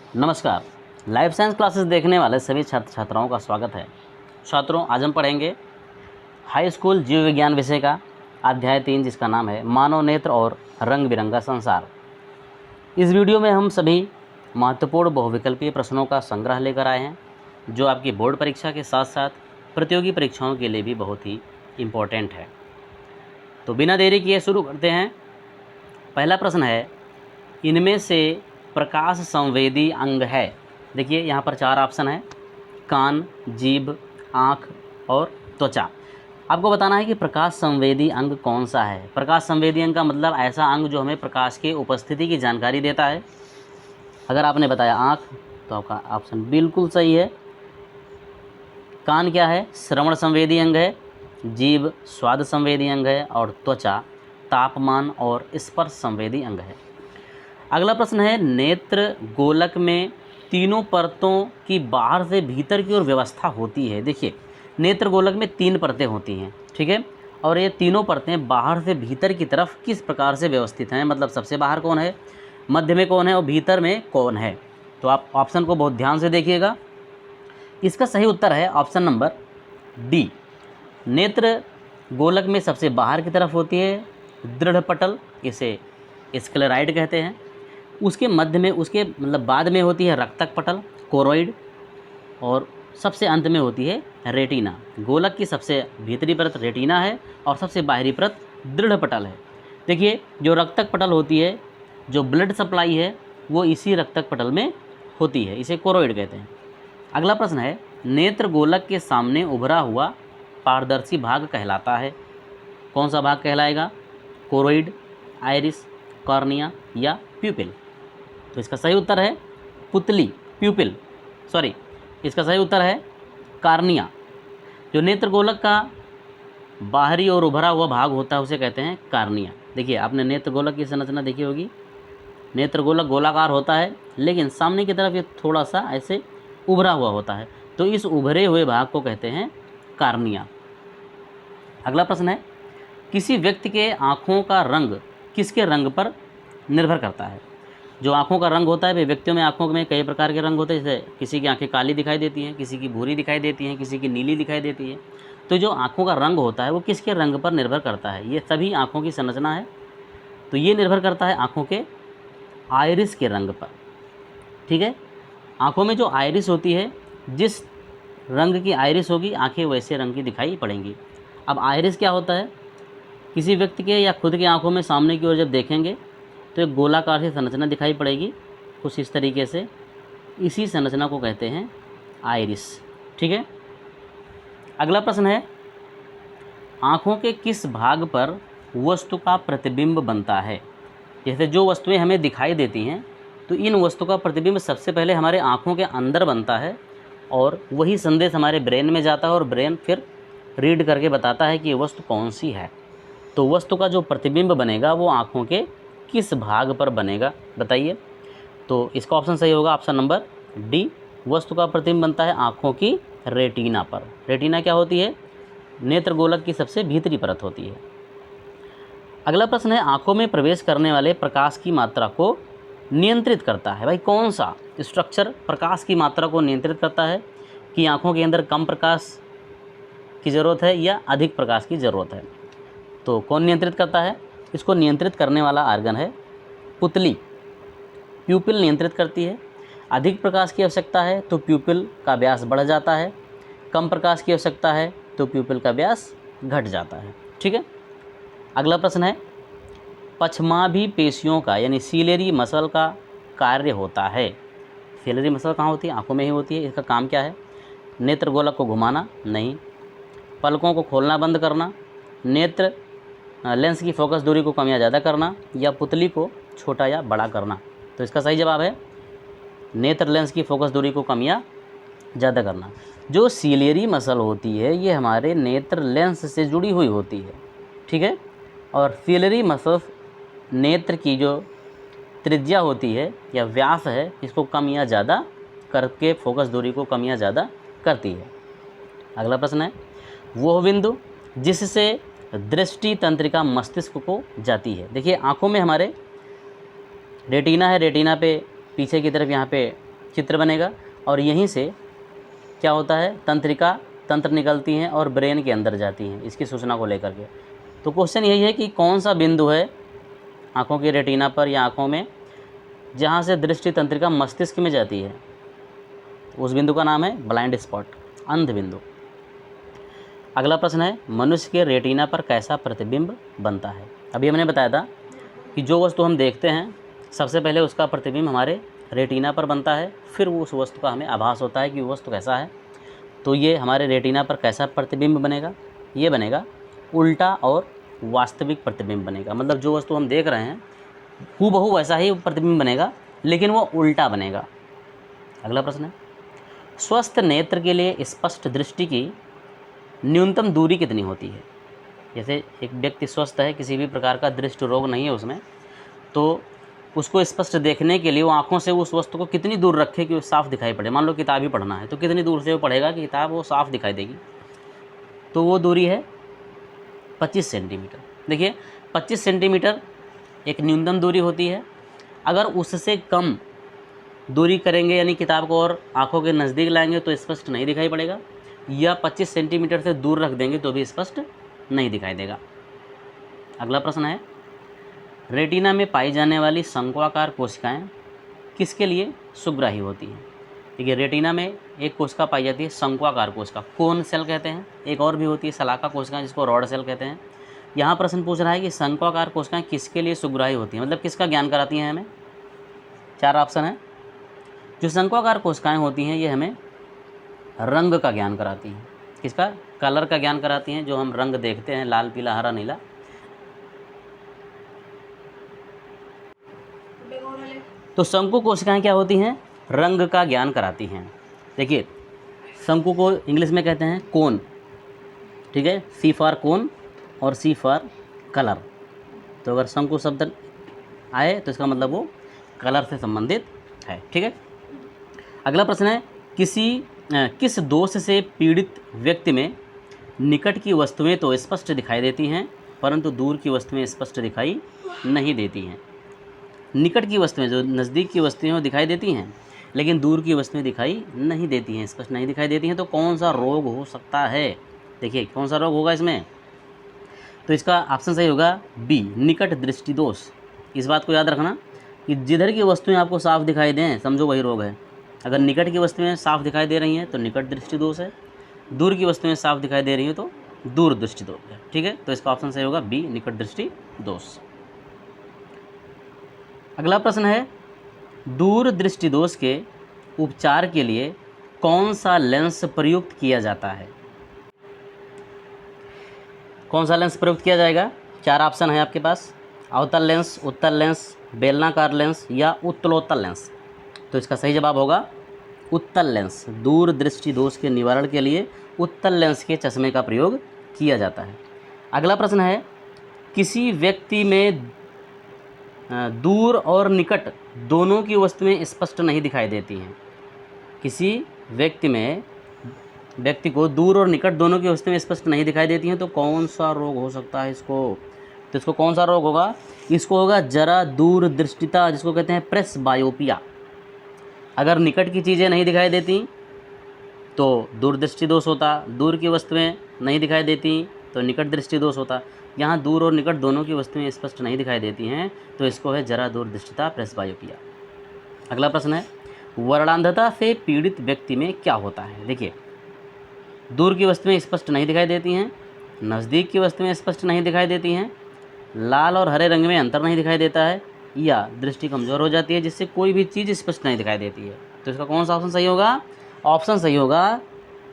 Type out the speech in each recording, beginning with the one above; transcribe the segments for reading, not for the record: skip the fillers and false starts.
नमस्कार। Life science classes देखने वाले सभी छात्र छात्राओं का स्वागत है। छात्रों, आज हम पढ़ेंगे हाई स्कूल जीव विज्ञान विषय का अध्याय 3, जिसका नाम है मानव नेत्र और रंग बिरंगा संसार। इस वीडियो में हम सभी महत्वपूर्ण बहुविकल्पीय प्रश्नों का संग्रह लेकर आए हैं, जो आपकी बोर्ड परीक्षा के साथ साथ प्रतियोगी परीक्षाओं के लिए भी बहुत ही इम्पोर्टेंट है। तो बिना देरी किए शुरू करते हैं। पहला प्रश्न है, इनमें से प्रकाश संवेदी अंग है। देखिए यहाँ पर 4 ऑप्शन है, कान, जीभ, आँख और त्वचा। आपको बताना है कि प्रकाश संवेदी अंग कौन सा है। प्रकाश संवेदी अंग का मतलब ऐसा अंग जो हमें प्रकाश के उपस्थिति की जानकारी देता है। अगर आपने बताया आँख, तो आपका ऑप्शन बिल्कुल सही है। कान क्या है? श्रवण संवेदी अंग है। जीभ स्वाद संवेदी अंग है और त्वचा तापमान और स्पर्श संवेदी अंग है। अगला प्रश्न है, नेत्र गोलक में तीनों परतों की बाहर से भीतर की ओर व्यवस्था होती है। देखिए, नेत्र गोलक में 3 परतें होती हैं, ठीक है, और ये तीनों परतें बाहर से भीतर की तरफ किस प्रकार से व्यवस्थित हैं, मतलब सबसे बाहर कौन है, मध्य में कौन है और भीतर में कौन है। तो आप ऑप्शन को बहुत ध्यान से देखिएगा। इसका सही उत्तर है ऑप्शन नंबर डी। नेत्र गोलक में सबसे बाहर की तरफ होती है दृढ़ पटल, इसे स्क्लेराइड कहते हैं। उसके मध्य में, उसके मतलब बाद में होती है रक्तक पटल, कोरोइड, और सबसे अंत में होती है रेटिना। गोलक की सबसे भीतरी परत रेटिना है और सबसे बाहरी परत दृढ़ पटल है। देखिए, जो रक्तक पटल होती है, जो ब्लड सप्लाई है, वो इसी रक्तक पटल में होती है, इसे कोरोइड कहते हैं। अगला प्रश्न है, नेत्र गोलक के सामने उभरा हुआ पारदर्शी भाग कहलाता है। कौन सा भाग कहलाएगा? कोरोइड, आइरिस, कॉर्निया या प्यूपिल। तो इसका सही उत्तर है इसका सही उत्तर है कार्निया। जो नेत्र गोलक का बाहरी और उभरा हुआ भाग होता है उसे कहते हैं कार्निया। देखिए, आपने नेत्र गोलक की संरचना देखी होगी। नेत्र गोलक गोलाकार होता है, लेकिन सामने की तरफ ये थोड़ा सा ऐसे उभरा हुआ होता है, तो इस उभरे हुए भाग को कहते हैं कार्निया। अगला प्रश्न है, किसी व्यक्ति के आँखों का रंग किसके रंग पर निर्भर करता है। जो आँखों का रंग होता है, वे व्यक्तियों में आँखों में कई प्रकार के रंग होते हैं। जैसे किसी की आँखें काली दिखाई देती हैं, किसी की भूरी दिखाई देती हैं, किसी की नीली दिखाई देती है। तो जो आँखों का रंग होता है वो किसके रंग पर निर्भर करता है? ये सभी आँखों की संरचना है, तो ये निर्भर करता है आँखों के आइरिस के रंग पर, ठीक है। आँखों में जो आइरिस होती है, जिस रंग की आइरिस होगी, आँखें वैसे रंग की दिखाई पड़ेंगी। अब आइरिस क्या होता है? किसी व्यक्ति के या खुद की आँखों में सामने की ओर जब देखेंगे तो एक गोलाकार सी संरचना दिखाई पड़ेगी, कुछ इस तरीके से। इसी संरचना को कहते हैं आइरिस, ठीक है। अगला प्रश्न है, आँखों के किस भाग पर वस्तु का प्रतिबिंब बनता है। जैसे जो वस्तुएं हमें दिखाई देती हैं, तो इन वस्तु का प्रतिबिंब सबसे पहले हमारे आँखों के अंदर बनता है, और वही संदेश हमारे ब्रेन में जाता है, और ब्रेन फिर रीड करके बताता है कि ये वस्तु कौन सी है। तो वस्तु का जो प्रतिबिंब बनेगा वो आँखों के किस भाग पर बनेगा, बताइए। तो इसका ऑप्शन सही होगा ऑप्शन नंबर डी। वस्तु का प्रतिबिंब बनता है आँखों की रेटिना पर। रेटिना क्या होती है? नेत्र गोलक की सबसे भीतरी परत होती है। अगला प्रश्न है, आँखों में प्रवेश करने वाले प्रकाश की मात्रा को नियंत्रित करता है। भाई, कौन सा स्ट्रक्चर प्रकाश की मात्रा को नियंत्रित करता है कि आँखों के अंदर कम प्रकाश की ज़रूरत है या अधिक प्रकाश की ज़रूरत है? तो कौन नियंत्रित करता है? इसको नियंत्रित करने वाला आर्गन है पुतली। प्यूपिल नियंत्रित करती है। अधिक प्रकाश की आवश्यकता है तो प्यूपिल का व्यास बढ़ जाता है, कम प्रकाश की आवश्यकता है तो प्यूपिल का व्यास घट जाता है, ठीक है। अगला प्रश्न है, पछमाभी पेशियों का यानी सीलेरी मसल का कार्य होता है। सीलेरी मसल कहाँ होती है? आँखों में ही होती है। इसका काम क्या है? नेत्र गोलक को घुमाना? नहीं। पलकों को खोलना बंद करना? नेत्र लेंस की फोकस दूरी को कम या ज़्यादा करना? या पुतली को छोटा या बड़ा करना? तो इसका सही जवाब है नेत्र लेंस की फोकस दूरी को कम या ज़्यादा करना। जो सीलियरी मसल होती है ये हमारे नेत्र लेंस से जुड़ी हुई होती है, ठीक है। और सीलियरी मसल नेत्र की जो त्रिज्या होती है या व्यास है, इसको कम या ज़्यादा करके फोकस दूरी को कम या ज़्यादा करती है। अगला प्रश्न है, वो बिंदु जिससे दृष्टि तंत्रिका मस्तिष्क को जाती है। देखिए, आँखों में हमारे रेटिना है, रेटिना पे पीछे की तरफ यहाँ पे चित्र बनेगा और यहीं से क्या होता है, तंत्र निकलती हैं और ब्रेन के अंदर जाती हैं इसकी सूचना को लेकर के। तो क्वेश्चन यही है कि कौन सा बिंदु है आँखों की रेटिना पर या आँखों में जहाँ से दृष्टि तंत्रिका मस्तिष्क में जाती है, उस बिंदु का नाम है ब्लाइंड स्पॉट, अंध बिंदु। अगला प्रश्न है, मनुष्य के रेटिना पर कैसा प्रतिबिंब बनता है। अभी हमने बताया था कि जो वस्तु हम देखते हैं सबसे पहले उसका प्रतिबिंब हमारे रेटिना पर बनता है, फिर उस वस्तु का हमें आभास होता है कि वो वस्तु कैसा है। तो ये हमारे रेटिना पर कैसा प्रतिबिंब बनेगा, ये बनेगा उल्टा और वास्तविक प्रतिबिंब बनेगा। मतलब जो वस्तु हम देख रहे हैं हूबहू वैसा ही प्रतिबिंब बनेगा, लेकिन वो उल्टा बनेगा। अगला प्रश्न है, स्वस्थ नेत्र के लिए स्पष्ट दृष्टि की न्यूनतम दूरी कितनी होती है। जैसे एक व्यक्ति स्वस्थ है, किसी भी प्रकार का दृष्टि रोग नहीं है उसमें, तो उसको स्पष्ट देखने के लिए वो आँखों से उस वस्तु को कितनी दूर रखे कि वो साफ़ दिखाई पड़े। मान लो किताब ही पढ़ना है तो कितनी दूर से वो पढ़ेगा कि किताब वो साफ़ दिखाई देगी। तो वो दूरी है 25 सेंटीमीटर। देखिए 25 सेंटीमीटर एक न्यूनतम दूरी होती है। अगर उससे कम दूरी करेंगे यानी किताब को और आँखों के नज़दीक लाएंगे तो स्पष्ट नहीं दिखाई पड़ेगा, या 25 सेंटीमीटर से दूर रख देंगे तो भी स्पष्ट नहीं दिखाई देगा। अगला प्रश्न है, रेटिना में पाई जाने वाली शंक्वाकार कोशिकाएं किसके लिए सुग्राही होती हैं। देखिए रेटिना में एक कोशिका पाई जाती है शंक्वाकार कोशिका, कोन सेल कहते हैं। एक और भी होती है शलाका कोशिका जिसको रॉड सेल कहते हैं। यहाँ प्रश्न पूछ रहा है कि शंक्वाकार कोशिकाएं किसके लिए सुग्राही होती हैं, मतलब किसका ज्ञान कराती हैं हमें। 4 ऑप्शन है। जो शंक्वाकार कोशिकाएं होती हैं ये हमें रंग का ज्ञान कराती हैं। किसका, कलर का ज्ञान कराती हैं। जो हम रंग देखते हैं लाल पीला हरा नीला, तो शंकु कोशिकाएं क्या होती हैं, रंग का ज्ञान कराती हैं। देखिए शंकु को इंग्लिश में कहते हैं कोन, ठीक है, सी फॉर कोन और सी फॉर कलर। तो अगर शंकु शब्द आए तो इसका मतलब वो कलर से संबंधित है, ठीक है। अगला प्रश्न है, किस दोष से पीड़ित व्यक्ति में निकट की वस्तुएं तो स्पष्ट दिखाई देती हैं परंतु दूर की वस्तुएं स्पष्ट दिखाई नहीं देती हैं। निकट की वस्तुएं, जो नज़दीक की वस्तुएं वो दिखाई देती हैं, लेकिन दूर की वस्तुएं दिखाई नहीं देती हैं, स्पष्ट नहीं दिखाई देती हैं। तो कौन सा रोग हो सकता है। देखिए कौन सा रोग होगा इसमें, तो इसका ऑप्शन सही होगा बी, निकट दृष्टि दोष। इस बात को याद रखना कि जिधर की वस्तुएं आपको साफ दिखाई दें समझो वही रोग है। अगर निकट की वस्तुएं साफ दिखाई दे रही हैं तो निकट दृष्टि दोष है, दूर की वस्तुएं साफ दिखाई दे रही हैं तो दूर दृष्टि दोष है, ठीक है। तो इसका ऑप्शन सही होगा बी, निकट दृष्टि दोष। अगला प्रश्न है, दूर दृष्टि दोष के उपचार के लिए कौन सा लेंस प्रयुक्त किया जाता है। कौन सा लेंस प्रयुक्त किया जाएगा। 4 ऑप्शन है आपके पास, अवतल लेंस, उत्तल लेंस, बेलनाकार लेंस या उत्तलोत्तल लेंस। तो इसका सही जवाब होगा उत्तल लेंस। दूर दृष्टि दोष के निवारण के लिए उत्तल लेंस के चश्मे का प्रयोग किया जाता है। अगला प्रश्न है, किसी व्यक्ति में दूर और निकट दोनों की वस्तुएं स्पष्ट नहीं दिखाई देती हैं। किसी व्यक्ति को दूर और निकट दोनों की वस्तुएं स्पष्ट नहीं दिखाई देती हैं, तो कौन सा रोग हो सकता है इसको। तो इसको कौन सा रोग होगा, इसको होगा जरा दूर दृष्टिता, जिसको कहते हैं प्रेस बायोपिया। अगर निकट की चीज़ें नहीं दिखाई देती तो दूर दृष्टि दोष होता, दूर की वस्तुएं नहीं दिखाई देती तो निकट दृष्टि दोष होता। यहाँ दूर और निकट दोनों की वस्तुएं स्पष्ट नहीं दिखाई देती हैं तो इसको है जरा दूर दृष्टिता, प्रेस बायोपिया। अगला प्रश्न है, वर्णांधता से पीड़ित व्यक्ति में क्या होता है। देखिए दूर की वस्तुएं स्पष्ट नहीं दिखाई देती हैं, नज़दीक की वस्तुएं स्पष्ट नहीं दिखाई देती हैं, लाल और हरे रंग में अंतर नहीं दिखाई देता है, या दृष्टि कमज़ोर हो जाती है जिससे कोई भी चीज़ स्पष्ट नहीं दिखाई देती है। तो इसका कौन सा ऑप्शन सही होगा। ऑप्शन सही होगा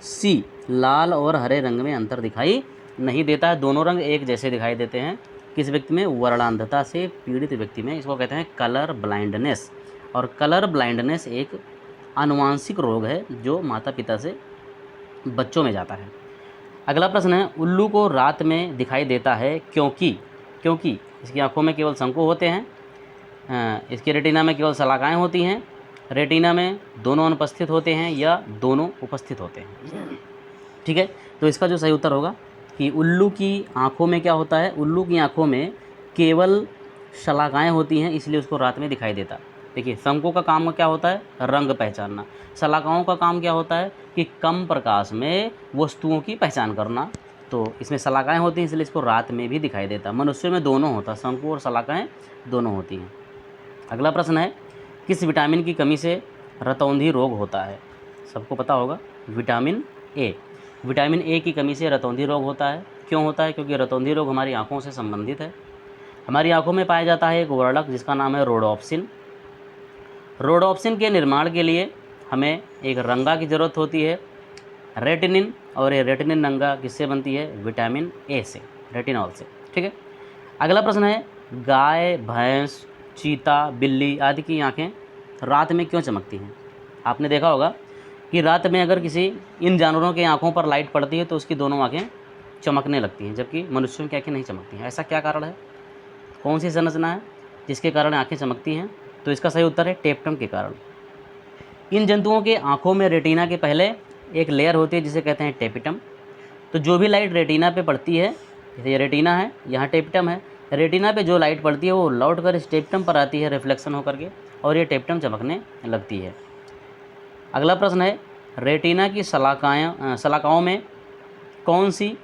सी, लाल और हरे रंग में अंतर दिखाई नहीं देता है, दोनों रंग एक जैसे दिखाई देते हैं। किस व्यक्ति में, वर्णांधता से पीड़ित व्यक्ति में। इसको कहते हैं कलर ब्लाइंडनेस। और कलर ब्लाइंडनेस एक आनुवांशिक रोग है जो माता पिता से बच्चों में जाता है। अगला प्रश्न है, उल्लू को रात में दिखाई देता है क्योंकि इसकी आंखों में केवल शंकु होते हैं, इसके रेटिना में केवल शलाकाएँ होती हैं, रेटिना में दोनों अनुपस्थित होते हैं या दोनों उपस्थित होते हैं, ठीक है। तो इसका जो सही उत्तर होगा कि उल्लू की आंखों में क्या होता है, उल्लू की आंखों में केवल शलाकाएँ होती हैं इसलिए उसको रात में दिखाई देता। देखिए शंकु का काम क्या होता है, रंग पहचानना। शलाकाओं का काम क्या होता है कि कम प्रकाश में वस्तुओं की पहचान करना। तो इसमें शलाकाएँ होती हैं, इसलिए इसको रात में भी दिखाई देता है। मनुष्यों में दोनों होता है, शंकु और शलाकाएँ दोनों होती हैं। अगला प्रश्न है, किस विटामिन की कमी से रतौंधी रोग होता है? सबको पता होगा, विटामिन ए। विटामिन ए की कमी से रतौंधी रोग होता है। क्यों होता है? क्योंकि रतौंधी रोग हमारी आँखों से संबंधित है। हमारी आँखों में पाया जाता है एक वर्णक जिसका नाम है रोडोप्सिन। रोडोप्सिन के निर्माण के लिए हमें एक रंगा की ज़रूरत होती है, रेटिनिन, और ये रेटिनिन रंगा किससे बनती है? विटामिन ए से, रेटिनॉल से। ठीक है। अगला प्रश्न है, गाय, भैंस, चीता, बिल्ली आदि की आँखें रात में क्यों चमकती हैं? आपने देखा होगा कि रात में अगर किसी इन जानवरों की आँखों पर लाइट पड़ती है तो उसकी दोनों आँखें चमकने लगती हैं, जबकि मनुष्यों की आँखें नहीं चमकती हैं। ऐसा क्या कारण है? कौन सी संरचना है जिसके कारण आँखें चमकती हैं? तो इसका सही उत्तर है टेप्टम के कारण। इन जंतुओं के आँखों में रेटिना के पहले एक लेयर होती है जिसे कहते हैं टेपिटम। तो जो भी लाइट रेटिना पे पड़ती है, जैसे ये रेटिना है, यहाँ टेपिटम है, रेटिना पे जो लाइट पड़ती है वो लौट कर इस टेपिटम पर आती है रिफ्लेक्शन होकर के, और ये टेपिटम चमकने लगती है। अगला प्रश्न है, रेटिना की शलाकाओं में कौन सी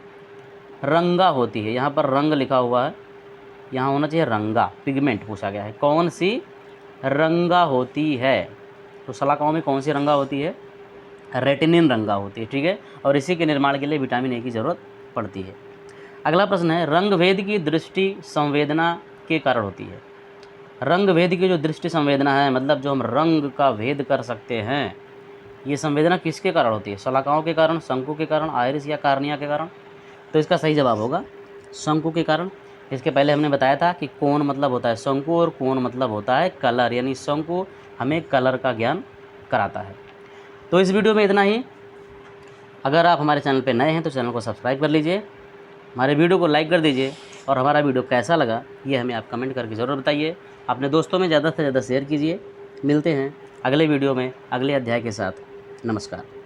रंगा होती है? यहाँ पर रंग लिखा हुआ है, यहाँ होना चाहिए रंगा, पिगमेंट पूछा गया है। कौन सी रंगा होती है? तो शलाकाओं में कौन सी रंगा होती है? रेटिनिन रंगा होती है। ठीक है। और इसी के निर्माण के लिए विटामिन ए की ज़रूरत पड़ती है। अगला प्रश्न है, रंग भेद की दृष्टि संवेदना के कारण होती है। रंग भेद की जो दृष्टि संवेदना है, मतलब जो हम रंग का भेद कर सकते हैं, ये संवेदना किसके कारण होती है? शलाकाओं के कारण, शंकु के कारण, आइरिस या कार्निया के कारण? तो इसका सही जवाब होगा शंकु के कारण। इसके पहले हमने बताया था कि कोण मतलब होता है शंकु और कोण मतलब होता है कलर, यानी शंकु हमें कलर का ज्ञान कराता है। तो इस वीडियो में इतना ही। अगर आप हमारे चैनल पर नए हैं तो चैनल को सब्सक्राइब कर लीजिए, हमारे वीडियो को लाइक कर दीजिए, और हमारा वीडियो कैसा लगा ये हमें आप कमेंट करके ज़रूर बताइए। अपने दोस्तों में ज़्यादा से ज़्यादा शेयर कीजिए। मिलते हैं अगले वीडियो में अगले अध्याय के साथ। नमस्कार।